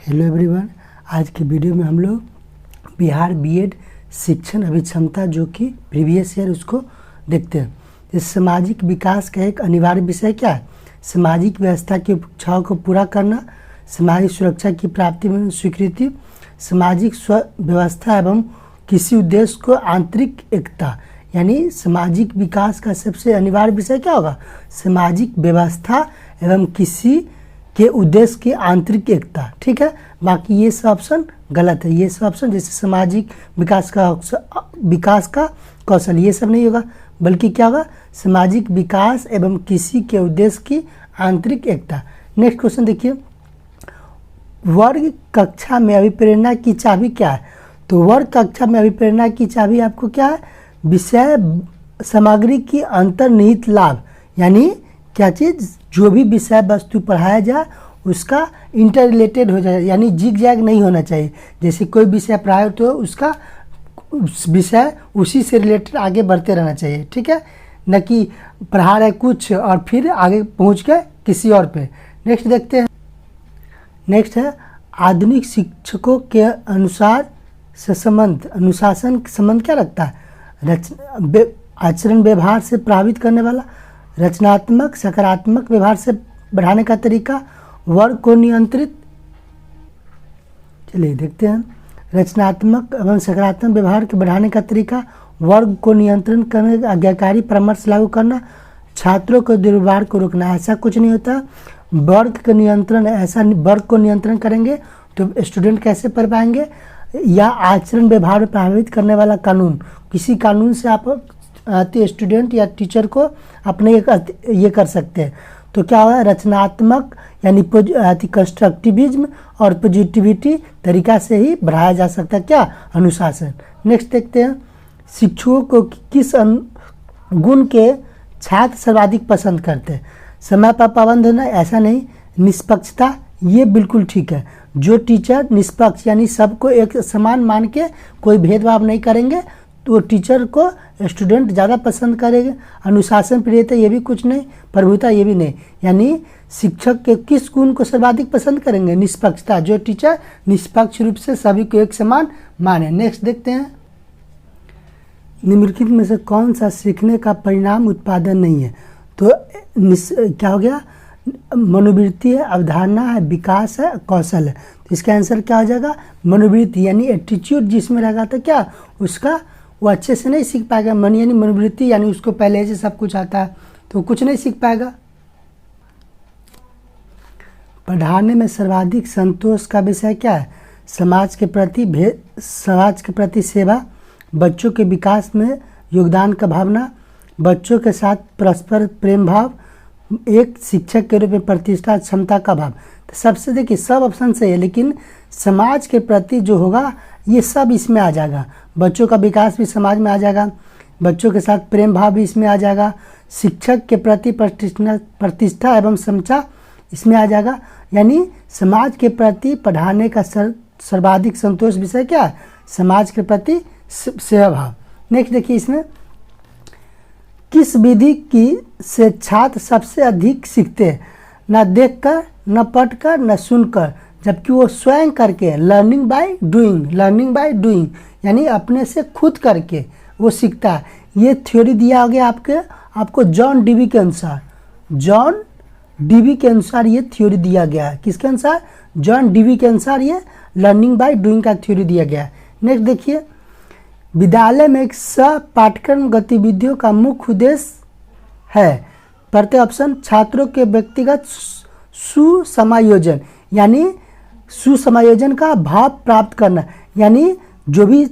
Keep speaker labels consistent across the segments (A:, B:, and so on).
A: Hello everyone, आज की video में हम लोग बिहार बीएड शिक्षण अभिक्षमता जो कि प्रीवियस ईयर उसको देखते हैं। इस सामाजिक विकास का एक अनिवार्य विषय क्या है? सामाजिक व्यवस्था की इच्छाओं को पूरा करना, सामाजिक सुरक्षा की प्राप्ति में स्वीकृति, सामाजिक व्यवस्था एवं किसी उद्देश्य को आंतरिक एकता। यानी सामाजिक विकास का सबसे अनिवार्य विषय क्या होगा? सामाजिक व्यवस्था एवं किसी के उद्देश्य की आंतरिक एकता। ठीक है, बाकी ये सब ऑप्शन गलत है। ये सब ऑप्शन जैसे सामाजिक विकास का कौशल, ये सब नहीं होगा, बल्कि क्या होगा? सामाजिक विकास एवं किसी के उद्देश्य की आंतरिक एकता। नेक्स्ट क्वेश्चन देखिए, वर्ग कक्षा में अभिप्रेरणा की चाबी क्या है? तो वर्ग कक्षा में अभिप्रेरणा की चाबी आपको क्या है? विषय सामग्री की अंतर्निहित लाभ। यानी क्या चीज़? जो भी विषय वस्तु पढ़ाया जाए उसका इंटर रिलेटेड हो जाए, यानी जिग जैग नहीं होना चाहिए। जैसे कोई विषय पढ़ाए तो उसका विषय उसी से रिलेटेड आगे बढ़ते रहना चाहिए। ठीक है, न कि पढ़ा रहे कुछ और फिर आगे पहुंच गए किसी और पे। नेक्स्ट देखते हैं। नेक्स्ट है, आधुनिक शिक्षकों के अनुसार अनुशासन संबंध क्या रखता है? आचरण व्यवहार से प्रभावित करने वाला, रचनात्मक सकारात्मक व्यवहार से बढ़ाने का तरीका, वर्ग को नियंत्रित। चलिए देखते हैं, रचनात्मक एवं सकारात्मक व्यवहार के बढ़ाने का तरीका, वर्ग को नियंत्रण करने, आज्ञाकारी परामर्श लागू करना, छात्रों को दुर्व्यवहार को रोकना। ऐसा कुछ नहीं होता। वर्ग का नियंत्रण, ऐसा वर्ग को नियंत्रण करेंगे तो स्टूडेंट कैसे पढ़ पाएंगे? या आचरण व्यवहार में प्रभावित करने वाला कानून, किसी कानून से आप स्टूडेंट या टीचर को अपने ये कर सकते हैं। तो क्या होगा? रचनात्मक यानी कंस्ट्रक्टिविज्म और पॉजिटिविटी तरीका से ही बढ़ाया जा सकता है क्या? अनुशासन। नेक्स्ट देखते हैं, शिक्षकों को किस गुण के छात्र सर्वाधिक पसंद करते हैं? समय पर पाबंद होना, ऐसा नहीं। निष्पक्षता, ये बिल्कुल ठीक है। जो टीचर निष्पक्ष यानी सबको एक समान मान के कोई भेदभाव नहीं करेंगे तो टीचर को स्टूडेंट ज़्यादा पसंद करेंगे। अनुशासन प्रियता, ये भी कुछ नहीं। प्रभुता, ये भी नहीं। यानी शिक्षक के किस गुण को सर्वाधिक पसंद करेंगे? निष्पक्षता, जो टीचर निष्पक्ष रूप से सभी को एक समान माने। नेक्स्ट देखते हैं, निम्नलिखित में से कौन सा सीखने का परिणाम उत्पादन नहीं है? तो क्या हो गया? मनोवृत्ति है, अवधारणा है, विकास है, कौशल है। तो इसका आंसर क्या हो जाएगा? मनोवृत्ति, यानी एटीट्यूड जिसमें रहेगा तो क्या उसका वो अच्छे से नहीं सीख पाएगा। यानी मनोवृत्ति यानी उसको पहले से सब कुछ आता है तो कुछ नहीं सीख पाएगा। पढ़ाने में सर्वाधिक संतोष का विषय क्या है? समाज के प्रति सेवा, बच्चों के विकास में योगदान का भावना, बच्चों के साथ परस्पर प्रेम भाव, एक शिक्षक के रूप में प्रतिष्ठा क्षमता का भाव। तो सबसे देखिए सब ऑप्शन सही है, लेकिन समाज के प्रति जो होगा ये सब इसमें आ जाएगा। बच्चों का विकास भी समाज में आ जाएगा, बच्चों के साथ प्रेम भाव भी इसमें आ जाएगा, शिक्षक के प्रति प्रतिष्ठा एवं क्षमता इसमें आ जाएगा। यानी समाज के प्रति पढ़ाने का सर्वाधिक संतोष विषय क्या है? समाज के प्रति सेवा भाव। नेक्स्ट देखिए, इसमें किस विधि की से छात्र सबसे अधिक सीखते हैं? न देखकर, न पढ़कर, न सुनकर, जबकि वो स्वयं करके, लर्निंग बाय डूइंग यानी अपने से खुद करके वो सीखता है। ये थ्योरी दिया गया आपको जॉन डीवी के अनुसार ये थ्योरी दिया गया है। किसके अनुसार? जॉन डीवी के अनुसार ये लर्निंग बाय डूइंग का थ्योरी दिया गया है। नेक्स्ट देखिए, विद्यालय में एक सह पाठ्यक्रम गतिविधियों का मुख्य उद्देश्य है। प्रत्येक ऑप्शन, छात्रों के व्यक्तिगत सुसमायोजन, यानी सुसमायोजन का भाव प्राप्त करना। यानी जो भी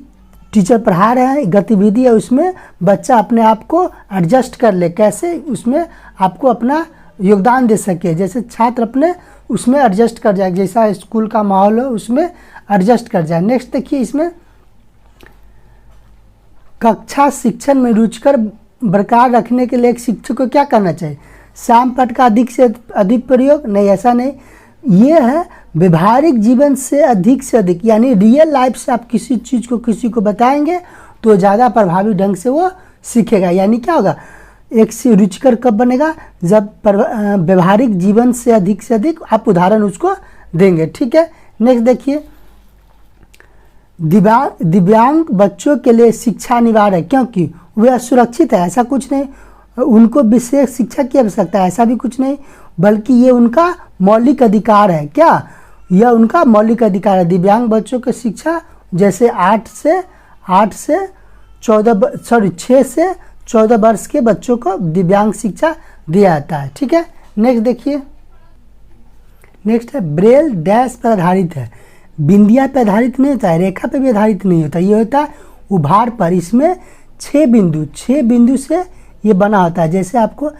A: टीचर पढ़ा रहे हैं गतिविधि है उसमें बच्चा अपने आप को एडजस्ट कर ले, कैसे उसमें आपको अपना योगदान दे सके। जैसे छात्र अपने उसमें एडजस्ट कर जाए, जैसा स्कूल का माहौल हो उसमें एडजस्ट कर जाए। नेक्स्ट देखिए, इसमें कक्षा शिक्षण में रुचिकर बरकरार रखने के लिए एक शिक्षक को क्या करना चाहिए? शाम पाठ का अधिक से अधिक प्रयोग? नहीं, ऐसा नहीं। ये है व्यवहारिक जीवन से अधिक, यानी रियल लाइफ से आप किसी चीज़ को किसी को बताएंगे तो ज़्यादा प्रभावी ढंग से वो सीखेगा। यानी क्या होगा? एक से रुचिकर कब बनेगा? जब व्यवहारिक जीवन से अधिक आप उदाहरण उसको देंगे। ठीक है, नेक्स्ट देखिए, दिव्यांग बच्चों के लिए शिक्षा अनिवार्य है क्योंकि वे असुरक्षित है। ऐसा कुछ नहीं, उनको विशेष शिक्षा की आवश्यकता है, ऐसा भी कुछ नहीं, बल्कि ये उनका मौलिक अधिकार है। क्या? यह उनका मौलिक अधिकार है। दिव्यांग बच्चों की शिक्षा जैसे 6 से 14 वर्ष के बच्चों को दिव्यांग शिक्षा दिया जाता है। ठीक है, नेक्स्ट देखिए, नेक्स्ट है ब्रेल डैश पर आधारित है। बिंदिया पर आधारित नहीं होता है, रेखा पर भी आधारित नहीं होता, ये होता है उभार पर। इसमें 6 बिंदु से ये बना होता है। जैसे आपको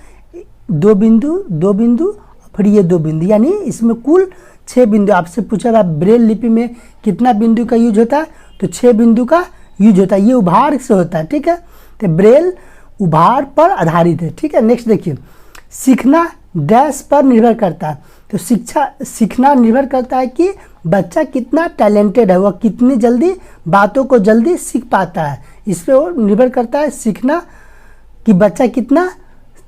A: 2 बिंदु फिर ये 2 बिंदु, यानी इसमें कुल 6 बिंदु। आपसे पूछा था ब्रेल लिपि में कितना बिंदु का यूज होता है, तो 6 बिंदु का यूज होता है। ये उभार से होता है। ठीक है, तो ब्रेल उभार पर आधारित है। ठीक है, नेक्स्ट देखिए, सीखना डैश पर निर्भर करता है। तो सीखना निर्भर करता है कि बच्चा कितना टैलेंटेड है, वह कितनी जल्दी बातों को जल्दी सीख पाता है। इस पर वो निर्भर करता है सीखना, कि बच्चा कितना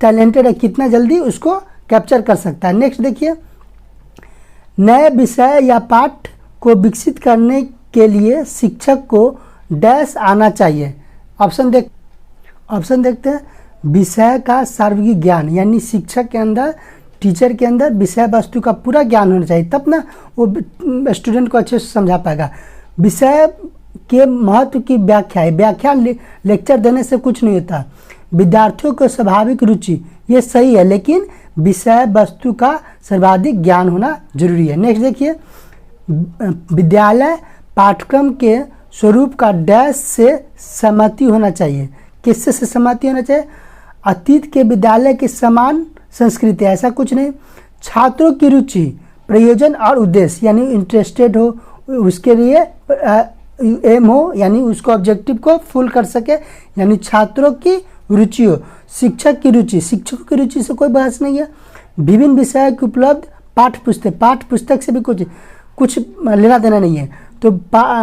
A: टैलेंटेड है, कितना जल्दी उसको कैप्चर कर सकता है। नेक्स्ट देखिए, नए विषय या पाठ को विकसित करने के लिए शिक्षक को डैश आना चाहिए। ऑप्शन देखते हैं, विषय का सार्वगिक ज्ञान, यानी शिक्षक के अंदर, टीचर के अंदर विषय वस्तु का पूरा ज्ञान होना चाहिए, तब ना वो स्टूडेंट को अच्छे से समझा पाएगा। विषय के महत्व की व्याख्या है, व्याख्या लेक्चर देने से कुछ नहीं होता। विद्यार्थियों को स्वाभाविक रुचि, ये सही है, लेकिन विषय वस्तु का सर्वाधिक ज्ञान होना जरूरी है। नेक्स्ट देखिए, विद्यालय पाठ्यक्रम के स्वरूप का डैश से सहमति होना चाहिए। किससे से सहमति होना चाहिए? अतीत के विद्यालय के समान संस्कृति, ऐसा कुछ नहीं। छात्रों की रुचि, प्रयोजन और उद्देश्य, यानी इंटरेस्टेड हो, उसके लिए एम हो, यानी उसको ऑब्जेक्टिव को फुल कर सके, यानी छात्रों की रुचि हो। शिक्षक की रुचि, शिक्षकों की रुचि से कोई बहस नहीं है। विभिन्न विषय की उपलब्ध पाठ्य पुस्तक से भी कुछ लेना देना नहीं है। तो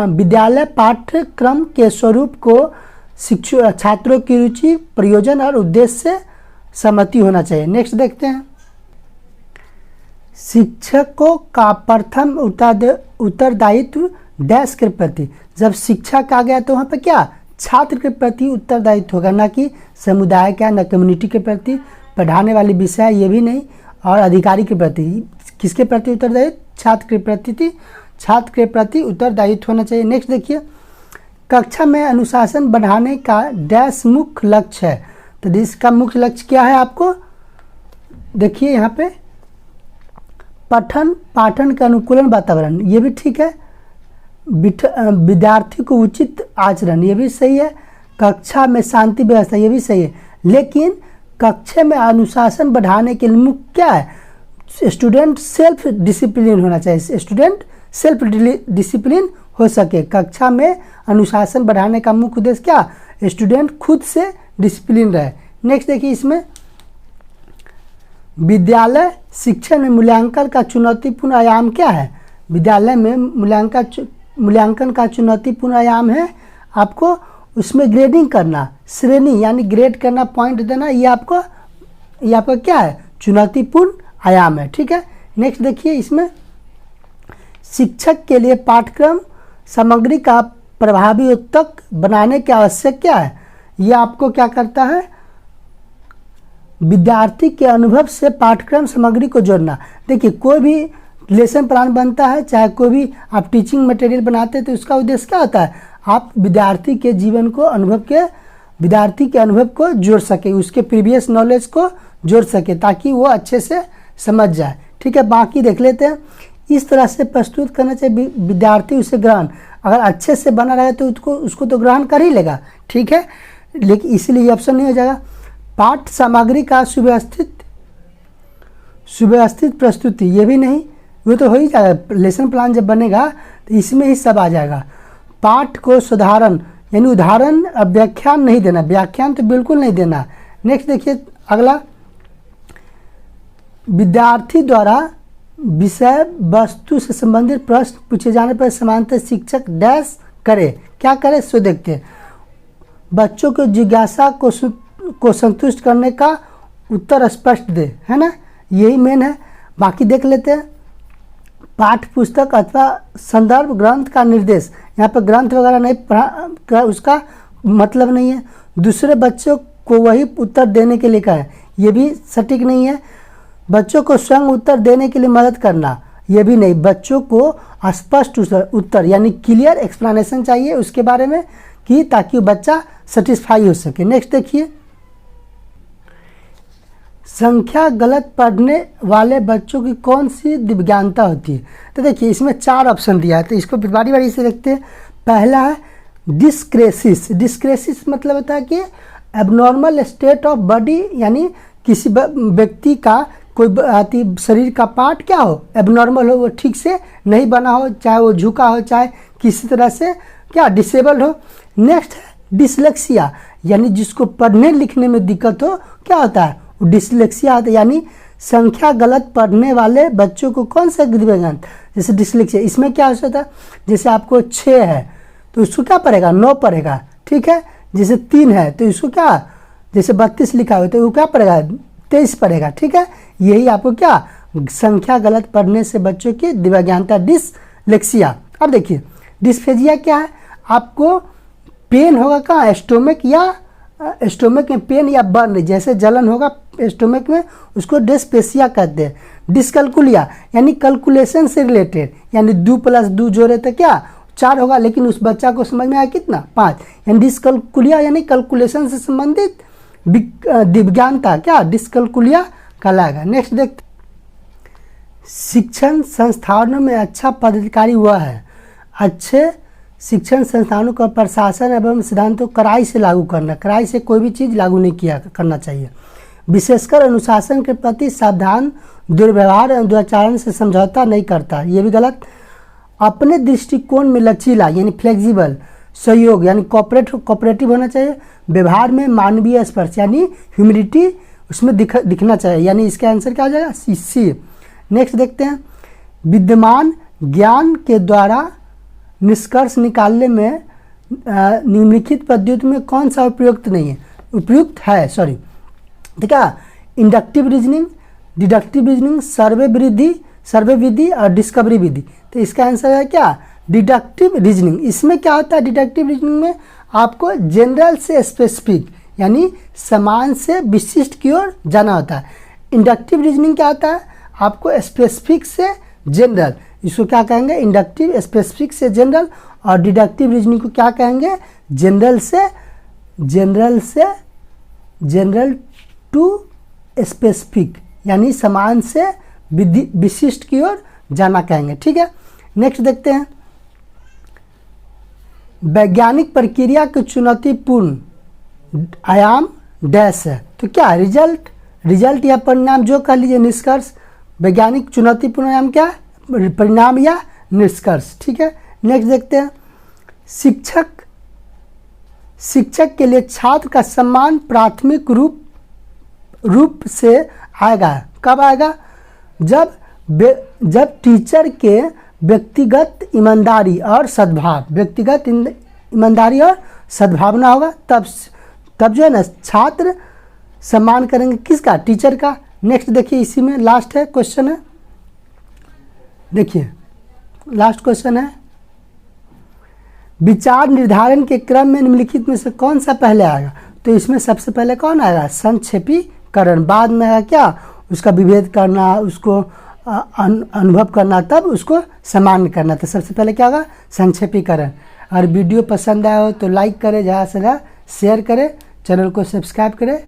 A: विद्यालय पाठ्यक्रम के स्वरूप को छात्रों की रुचि, प्रयोजन और उद्देश्य से सहमति होना चाहिए। नेक्स्ट देखते हैं, शिक्षकों का प्रथम उत्तरदायित्व डैश के प्रति। जब शिक्षक आ गया तो वहाँ पे क्या? छात्र के प्रति उत्तरदायित्व होगा, ना कि समुदाय का, न कम्युनिटी के प्रति, पढ़ाने वाली विषय ये भी नहीं, और अधिकारी के प्रति। किसके प्रति उत्तरदायित्व? छात्र के प्रति उत्तरदायित्व होना चाहिए। नेक्स्ट देखिए, कक्षा में अनुशासन बढ़ाने का डैश मुख्य लक्ष्य है। तो इसका मुख्य लक्ष्य क्या है आपको देखिए यहाँ पे, पठन पाठन का अनुकूलन वातावरण, ये भी ठीक है। विद्यार्थी को उचित आचरण, ये भी सही है। कक्षा में शांति व्यवस्था, ये भी सही है। लेकिन कक्षा में अनुशासन बढ़ाने के लिए मुख्य क्या है? स्टूडेंट सेल्फ डिसिप्लिन होना चाहिए, स्टूडेंट सेल्फ डिसिप्लिन हो सके। कक्षा में अनुशासन बढ़ाने का मुख्य उद्देश्य क्या? स्टूडेंट खुद से डिसिप्लिन रहे। नेक्स्ट देखिए, इसमें विद्यालय शिक्षा में मूल्यांकन का चुनौतीपूर्ण आयाम क्या है? विद्यालय में मूल्यांकन का चुनौतीपूर्ण आयाम है आपको उसमें ग्रेडिंग करना, श्रेणी यानी ग्रेड करना, पॉइंट देना, ये आपका क्या है? चुनौतीपूर्ण आयाम है। ठीक है, नेक्स्ट देखिए, इसमें शिक्षक के लिए पाठ्यक्रम सामग्री का प्रभावी तक बनाने की आवश्यक क्या है? यह आपको क्या करता है? विद्यार्थी के अनुभव से पाठ्यक्रम सामग्री को जोड़ना। देखिए, कोई भी लेसन प्लान बनता है, चाहे कोई भी आप टीचिंग मटेरियल बनाते हैं, तो उसका उद्देश्य क्या होता है? आप विद्यार्थी के जीवन को, विद्यार्थी के अनुभव को जोड़ सके, उसके प्रीवियस नॉलेज को जोड़ सके, ताकि वो अच्छे से समझ जाए। ठीक है, बाकी देख लेते हैं। इस तरह से प्रस्तुत करना चाहिए, विद्यार्थी उसे ग्रहण, अगर अच्छे से बना रहे तो उसको तो ग्रहण कर ही लेगा। ठीक है, लेकिन इसलिए ऑप्शन नहीं हो जाएगा। पाठ सामग्री का सुव्यवस्थित प्रस्तुति, ये भी नहीं, वो तो हो ही जाएगा। लेसन प्लान जब बनेगा तो इसमें ही सब आ जाएगा। पाठ को सुधारण, यानी उदाहरण, व्याख्यान नहीं देना, व्याख्यान तो बिल्कुल नहीं देना। नेक्स्ट देखिए अगला, विद्यार्थी द्वारा विषय वस्तु से संबंधित प्रश्न पूछे जाने पर समानांतर शिक्षक डैश करे, क्या करे सो देखते हैं। बच्चों को जिज्ञासा को संतुष्ट करने का उत्तर स्पष्ट दे, है ना, यही मेन है। बाकी देख लेते हैं। पाठ्य पुस्तक अथवा संदर्भ ग्रंथ का निर्देश, यहाँ पर ग्रंथ वगैरह नहीं पढ़ा, उसका मतलब नहीं है। दूसरे बच्चों को वही उत्तर देने के लिए कहा है, ये भी सटीक नहीं है। बच्चों को स्वयं उत्तर देने के लिए मदद करना, ये भी नहीं। बच्चों को स्पष्ट उत्तर यानी क्लियर एक्सप्लेनेशन चाहिए उसके बारे में, कि ताकि बच्चा सेटिस्फाई हो सके। नेक्स्ट देखिए, संख्या गलत पढ़ने वाले बच्चों की कौन सी दिव्यांगता होती है? तो देखिए इसमें 4 ऑप्शन दिया है, तो इसको बारी बारी से देखते हैं। पहला है डिस्क्रेसिस। डिस्क्रेसिस मतलब होता है कि एबनॉर्मल स्टेट ऑफ बॉडी, यानी किसी व्यक्ति का कोई शरीर का पार्ट क्या हो, एबनॉर्मल हो, वो ठीक से नहीं बना हो, चाहे वो झुका हो, चाहे किसी तरह से क्या डिसेबल हो। नेक्स्ट है डिसलेक्सिया, यानी जिसको पढ़ने लिखने में दिक्कत हो, क्या होता है, वो डिसलेक्सिया होता है। यानी संख्या गलत पढ़ने वाले बच्चों को कौन सा दिव्यांगता, जैसे डिसलेक्सिया, इसमें क्या हो सकता है, जैसे आपको 6 है तो उसको क्या पढ़ेगा, 9 पढ़ेगा, ठीक है। जैसे 3 है तो इसको क्या, जैसे 32 लिखा हो तो वो क्या पढ़ेगा, 23 पढ़ेगा, ठीक है। यही आपको क्या, संख्या गलत पढ़ने से बच्चों की दिव्यांगता डिसलेक्सिया। अब देखिए डिस्फेजिया क्या है, आपको पेन होगा कहाँ, स्टोमक या स्टोमक में पेन या बर्न, जैसे जलन होगा स्टोमक में, उसको डिस्पेसिया कहते हैं। डिसकैलकुलिया यानी कैलकुलेशन से रिलेटेड, यानी 2 + 2 जोड़े तो क्या 4 होगा, लेकिन उस बच्चा को समझ में आया कितना, 5। यानी डिसकैलकुलिया यानी कैलकुलेशन से संबंधित दिव्यांगता क्या डिसकैलकुलिया कहलाएगा। नेक्स्ट देखते, शिक्षण संस्थानों में अच्छा पदाधिकारी वह है, अच्छे शिक्षण संस्थानों का प्रशासन एवं सिद्धांतों कड़ाई से लागू करना, कड़ाई से कोई भी चीज़ लागू नहीं करना चाहिए। विशेषकर अनुशासन के प्रति सावधान, दुर्व्यवहार एवं दुराचरण से समझौता नहीं करता, ये भी गलत। अपने दृष्टिकोण में लचीला यानी फ्लेक्सिबल, सहयोग यानी कोऑपरेटिव होना चाहिए। व्यवहार में मानवीय स्पर्श यानी ह्यूमिलिटी उसमें दिखना चाहिए, यानी इसका आंसर क्या हो जाएगा, सी। नेक्स्ट देखते हैं, विद्यमान ज्ञान के द्वारा निष्कर्ष निकालने में निम्नलिखित पद्धतियों में कौन सा उपयुक्त नहीं है, उपयुक्त है, सॉरी, ठीक है। इंडक्टिव रीजनिंग, डिडक्टिव रीजनिंग, सर्वे विधि और डिस्कवरी विधि। तो इसका आंसर है क्या, डिडक्टिव रीजनिंग। इसमें क्या होता है, डिडक्टिव रीजनिंग में आपको जनरल से स्पेसिफिक यानी समान से विशिष्ट की ओर जाना होता है। इंडक्टिव रीजनिंग क्या होता है, आपको स्पेसिफिक से जनरल, इसको क्या कहेंगे, इंडक्टिव, स्पेसिफिक से जनरल। और डिडक्टिव रीजनिंग को क्या कहेंगे, जनरल टू स्पेसिफिक, यानी समान से विशिष्ट की ओर जाना कहेंगे, ठीक है। नेक्स्ट देखते हैं, वैज्ञानिक प्रक्रिया की चुनौतीपूर्ण आयाम डैश है। तो क्या रिजल्ट या परिणाम, जो कह लीजिए, निष्कर्ष। वैज्ञानिक चुनौतीपूर्ण आयाम क्या है, परिणाम या निष्कर्ष, ठीक है। नेक्स्ट देखते हैं, शिक्षक के लिए छात्र का सम्मान प्राथमिक रूप से आएगा, कब आएगा, जब टीचर के व्यक्तिगत ईमानदारी और सद्भावना होगा, तब जो है ना छात्र सम्मान करेंगे किसका, टीचर का। नेक्स्ट देखिए, इसी में लास्ट है क्वेश्चन है, देखिए लास्ट क्वेश्चन है, विचार निर्धारण के क्रम में निम्नलिखित में से कौन सा पहले आएगा। तो इसमें सबसे पहले कौन आएगा, संक्षेपीकरण। बाद में आएगा क्या, उसका विभेद करना, उसको अनुभव करना, तब उसको सामान्य करना। तो सबसे पहले क्या होगा, संक्षेपीकरण। और वीडियो पसंद आया हो तो लाइक करें, ज़्यादा से ज़्यादा शेयर करें, चैनल को सब्सक्राइब करें।